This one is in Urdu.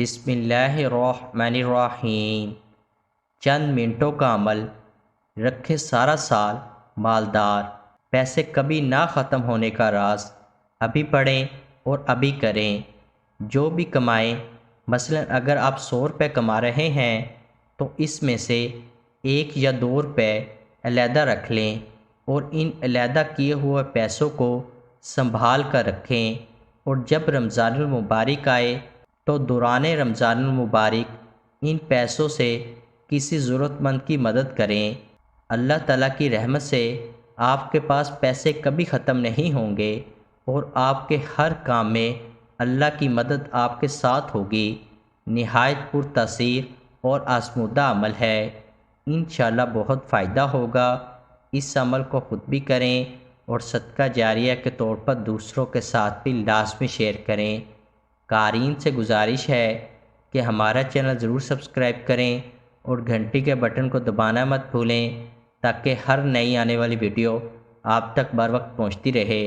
بسم اللہ الرحمن الرحیم۔ چند منٹوں کا عمل رکھے سارا سال مالدار، پیسے کبھی نہ ختم ہونے کا راز۔ ابھی پڑھیں اور ابھی کریں، جو بھی کمائیں۔ مثلا اگر آپ 100 روپے کما رہے ہیں تو اس میں سے 1 یا 2 روپے علیحدہ رکھ لیں اور ان علیحدہ کیے ہوئے پیسوں کو سنبھال کر رکھیں، اور جب رمضان المبارک آئے تو دوران رمضان المبارک ان پیسوں سے کسی ضرورت مند کی مدد کریں۔ اللہ تعالیٰ کی رحمت سے آپ کے پاس پیسے کبھی ختم نہیں ہوں گے اور آپ کے ہر کام میں اللہ کی مدد آپ کے ساتھ ہوگی۔ نہایت پر تاثیر اور آزمودہ عمل ہے، انشاءاللہ بہت فائدہ ہوگا۔ اس عمل کو خود بھی کریں اور صدقہ جاریہ کے طور پر دوسروں کے ساتھ بھی لازمی شیئر کریں۔ قارئین سے گزارش ہے کہ ہمارا چینل ضرور سبسکرائب کریں اور گھنٹی کے بٹن کو دبانا مت بھولیں تاکہ ہر نئی آنے والی ویڈیو آپ تک بر وقت پہنچتی رہے۔